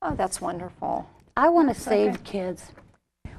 Oh, that's wonderful. I want to save kids.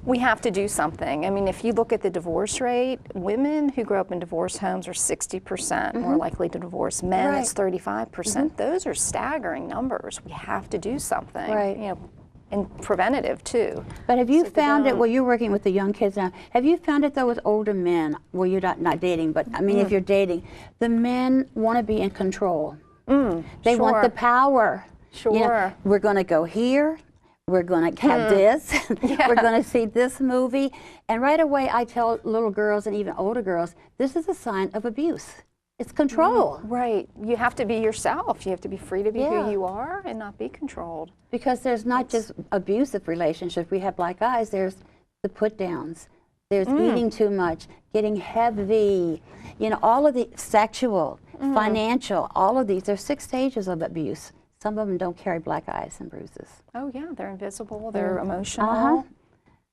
We have to do something. I mean, if you look at the divorce rate, women who grow up in divorce homes are 60% more likely to divorce. Men, it's 35%. Those are staggering numbers. We have to do something. Right. You know, and preventative too. But have you found it, well, you're working with the young kids now, have you found it though with older men, well, you're not dating, but I mean if you're dating, the men want to be in control. They want the power. Sure. You know, we're going to go here, we're going to have this, we're going to see this movie, and right away I tell little girls and even older girls, this is a sign of abuse. It's control. Right. You have to be yourself. You have to be free to be who you are and not be controlled. Because there's not just abusive relationships. We have black eyes. There's the put downs. There's eating too much, getting heavy, you know, all of the sexual, financial, all of these. There's 6 stages of abuse. Some of them don't carry black eyes and bruises. Oh yeah, they're invisible, they're emotional.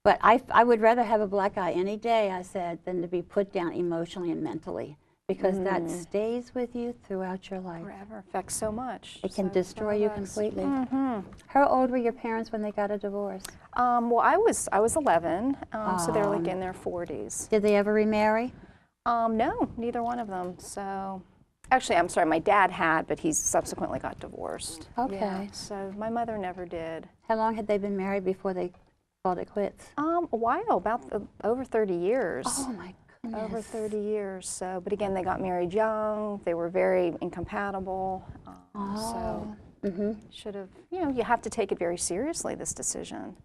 But I would rather have a black eye any day, I said, than to be put down emotionally and mentally. Because that stays with you throughout your life. Forever. Affects so much. It can destroy you completely. How old were your parents when they got a divorce? Well, I was 11, so they were like in their 40s. Did they ever remarry? No, neither one of them. So, actually, I'm sorry, my dad had, but he subsequently got divorced. Okay. Yeah, so my mother never did. How long had they been married before they called it quits? A while, about over 30 years. Oh my goodness. Over 30 years. So, but again, they got married young. They were very incompatible. So, should have. You know, you have to take it very seriously. This decision.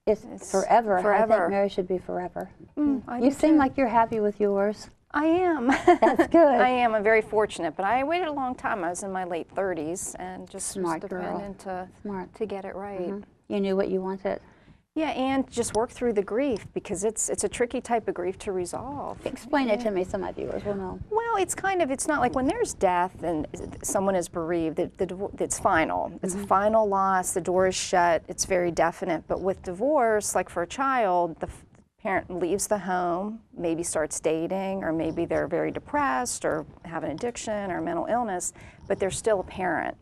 It's forever. Forever. I think marriage should be forever. You seem like you're happy with yours. I am. That's good. I am. I'm very fortunate, but I waited a long time. I was in my late 30s and just Smart was girl. determined to get it right. You knew what you wanted. Yeah, and just work through the grief because it's a tricky type of grief to resolve. Explain it to me so my viewers will know. Well, it's not like when there's death and someone is bereaved, it's final. It's a final loss, the door is shut, it's very definite. But with divorce, like for a child, the parent leaves the home, maybe starts dating, or maybe they're very depressed or have an addiction or mental illness, but they're still a parent.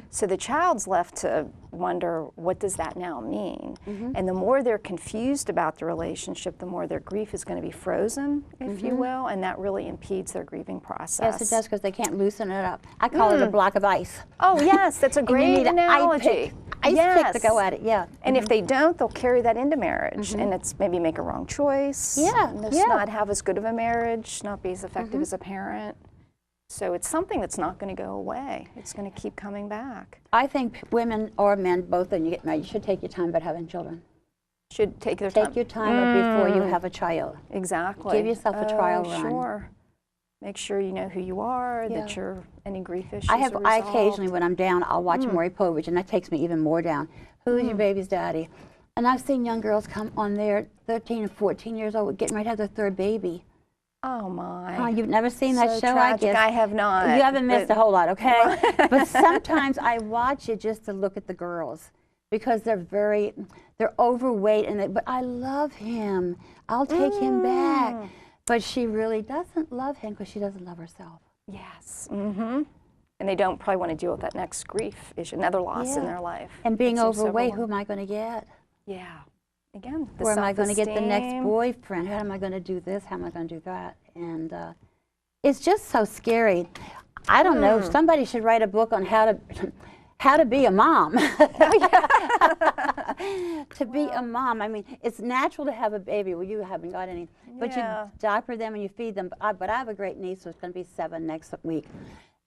So the child's left to wonder, what does that now mean? And the more they're confused about the relationship, the more their grief is going to be frozen, if you will, and that really impedes their grieving process. Yes, it does, because they can't loosen it up. I call it a block of ice. Oh, yes, that's a great analogy. Ice pick to go at it, yeah. And if they don't, they'll carry that into marriage, and it's maybe make a wrong choice. Not have as good of a marriage, not be as effective as a parent. So it's something that's not going to go away. It's going to keep coming back. I think women or men, both when you get married, you should take your time about having children. Should take their time. Take your time before you have a child. Exactly. Give yourself a trial run. Sure. Make sure you know who you are, that any grief issues I are resolved. occasionally, when I'm down, I'll watch Maury Povich, and that takes me even more down. Who's your baby's daddy? And I've seen young girls come on there, 13 and 14 years old, getting ready to have their 3rd baby. Oh my. Oh, you've never seen that show, tragic. I guess. I have not. You haven't missed a whole lot, okay? But sometimes I watch it just to look at the girls because they're overweight, but I love him. I'll take him back. But she really doesn't love him because she doesn't love herself. Yes. And they don't probably want to deal with that next grief issue, another loss in their life. And being overweight, who am I going to get? Yeah. Again, where am I going to get the next boyfriend? How am I going to do this? How am I going to do that? And it's just so scary. I don't know. Somebody should write a book on how to be a mom. To be a mom. I mean, it's natural to have a baby. Well, you haven't got any. But you diaper them and you feed them. But I have a great niece who's going to be 7 next week.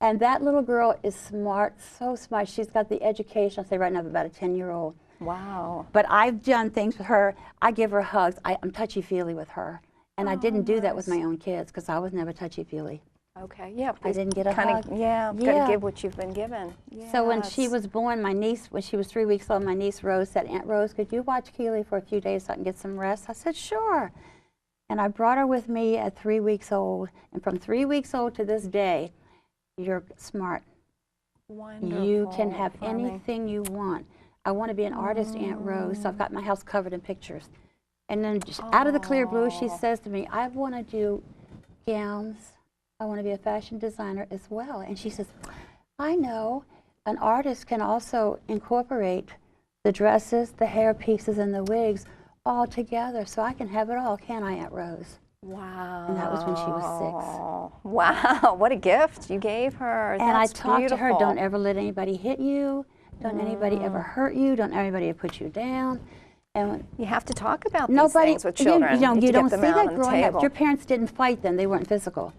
And that little girl is smart, so smart. She's got the education, I'll say right now, of about a 10-year-old. Wow. But I've done things with her. I give her hugs. I'm touchy-feely with her. And I didn't do that with my own kids because I was never touchy-feely. Okay, yeah. I didn't get a hug. Yeah, got to give what you've been given. Yeah, so when she was born, my niece, when she was 3 weeks old, my niece Rose said, Aunt Rose, could you watch Keely for a few days so I can get some rest? I said, sure. And I brought her with me at 3 weeks old. And from 3 weeks old to this day, you're smart. Wonderful. You can have anything you want. I want to be an artist, Aunt Rose, so I've got my house covered in pictures. And then just out of the clear blue, she says to me, I want to do gowns. I want to be a fashion designer as well. And she says, I know an artist can also incorporate the dresses, the hair pieces, and the wigs all together, so I can have it all, can't I, Aunt Rose? Wow. And that was when she was 6. Wow, what a gift you gave her. And That's I talked to her, beautiful. don't ever let anybody hit you, don't anybody ever hurt you, don't anybody put you down. And You have to talk about these nobody, things with children. you have to don't get see them out that on the growing up. table. Your parents didn't fight then, they weren't physical.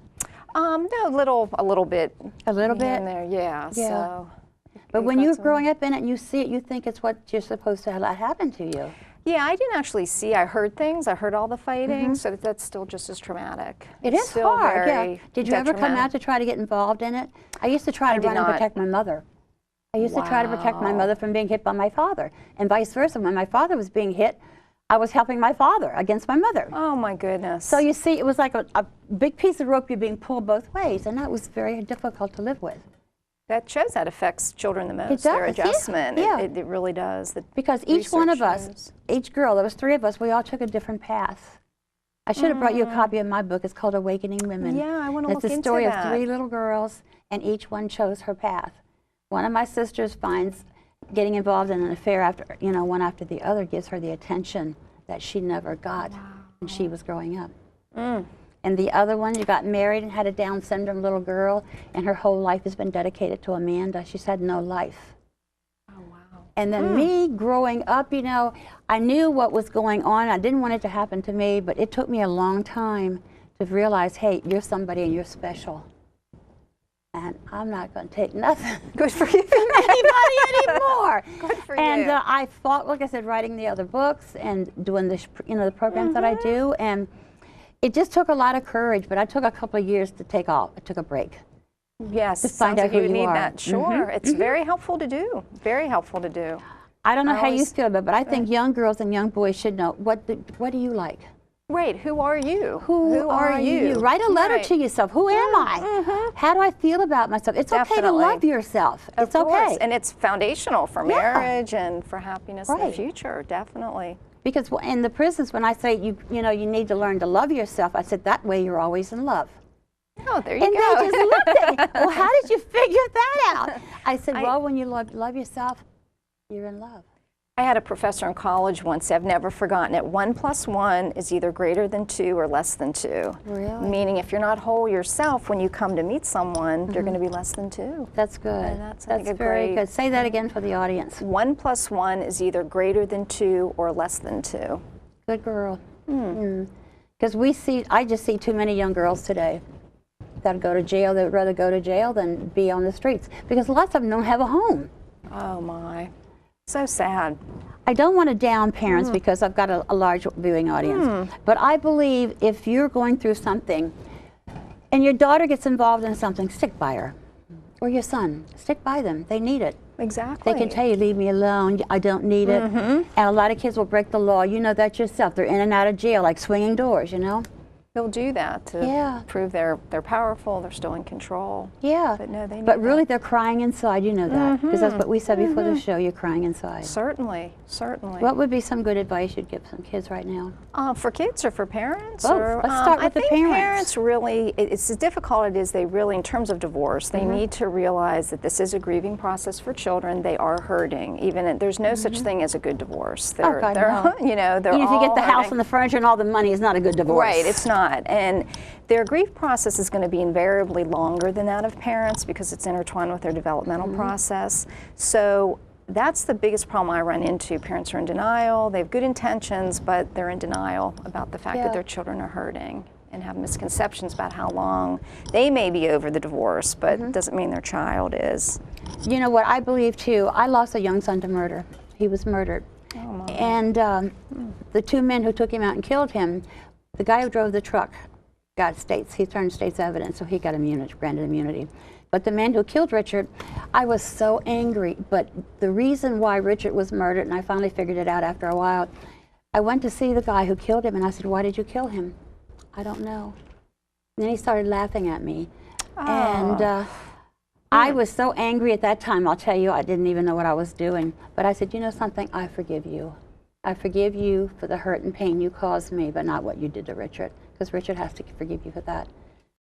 No, a little bit. A little here bit? and there, yeah. Yeah. So, But when got you're some- growing up in it and you see it, you think it's what you're supposed to let happen to you. Yeah, I didn't actually see. I heard things. I heard all the fighting, so that's still just as traumatic. It It's is still hard, yeah. very Did you ever come out detrimental. to try to get involved in it? I used to try to did run and not. protect my mother. I used to try to protect my Wow. mother from being hit by my father, and vice versa. When my father was being hit, I was helping my father against my mother. Oh my goodness. So you see, it was like a big piece of rope you're being pulled both ways, and that was very difficult to live with. that shows that affects children the most. does, Their yeah, adjustment. yeah. It really does. The Because each one of research us, shows. each girl, there was 3 of us, we all took a different path. I should have brought you a copy of my book. It's called Awakening Women. Yeah, I want to And look it's a into story that. of 3 little girls, and each one chose her path. One of my sisters finds getting involved in an affair after, one after the other gives her the attention that she never got when she was growing up. And the other one, she got married and had a Down syndrome little girl, and her whole life has been dedicated to Amanda. She's had no life. Oh wow. And then me growing up, I knew what was going on. I didn't want it to happen to me, but it took me a long time to realize, hey, you're somebody and you're special. And I'm not going to take nothing Good for you. from anybody anymore. Good for And you. I fought, like I said, writing the other books and doing this, the programs that I do. And it just took a lot of courage, but I took a couple of years to take off. I took a break. Yes, to find sounds out like who you would you need are. that. Sure, it's very helpful to do. Very helpful to do. I don't know I how you always- feel about it, but I think young girls and young boys should know, what do you like? Right, who are you? Who are you? Write a letter Right. to yourself. Who am I? How do I feel about myself? It's okay to Definitely. love yourself. Of It's okay. course, and it's foundational for Yeah. marriage and for happiness in the Right. future, definitely. Because in the prisons, when I say you need to learn to love yourself, I said that way you're always in love. Oh, there you And go. they just looked at me. Well, how did you figure that out? I said, I- well, when you love yourself, you're in love. I had a professor in college once, I've never forgotten it. 1 + 1 is either greater than 2 or less than 2. Really? Meaning if you're not whole yourself, when you come to meet someone, you're going to be less than 2. That's good. And that's, I think, a very great- good. Say that again for the audience. 1 + 1 is either greater than 2 or less than 2. Good girl. Because I just see too many young girls today that go to jail. They would rather go to jail than be on the streets because lots of them don't have a home. Oh my, so sad. I don't want to down parents because I've got a large viewing audience. But I believe if you're going through something and your daughter gets involved in something, stick by her. Or your son, stick by them. They need it. Exactly. They can tell you, leave me alone, I don't need it. And a lot of kids will break the law. You know that yourself. They're in and out of jail like swinging doors, They'll do that to Yeah. prove they're powerful, they're still in control. Yeah. But no, they need But really, that. they're crying inside. You know that. Because that's what we said before the show. You're crying inside. Certainly, certainly. What would be some good advice you'd give some kids right now? For kids or for parents? Both. Or, Let's start with I the think parents. parents really, it's as difficult it is, they really, in terms of divorce, they need to realize that this is a grieving process for children. They are hurting. There's no such thing as a good divorce. They're, God, they're no. they're Even if you all get the house hurting. and the furniture and all the money, it's not a good divorce. Right, it's not. And their grief process is going to be invariably longer than that of parents because it's intertwined with their developmental process. So that's the biggest problem I run into. Parents are in denial. They have good intentions, but they're in denial about the fact Yeah. that their children are hurting and have misconceptions about how long they may be over the divorce, but it doesn't mean their child is. You know what I believe too? I lost a young son to murder. He was murdered. Oh, my. And the 2 men who took him out and killed him, the guy who drove the truck got he turned state's evidence, so he got granted immunity. But the man who killed Richard, I was so angry. But the reason why Richard was murdered, and I finally figured it out after a while, I went to see the guy who killed him, and I said, why did you kill him? I don't know. And then he started laughing at me. And I was so angry at that time, I'll tell you, I didn't even know what I was doing. But I said, you know something, I forgive you. I forgive you for the hurt and pain you caused me, but not what you did to Richard, because Richard has to forgive you for that.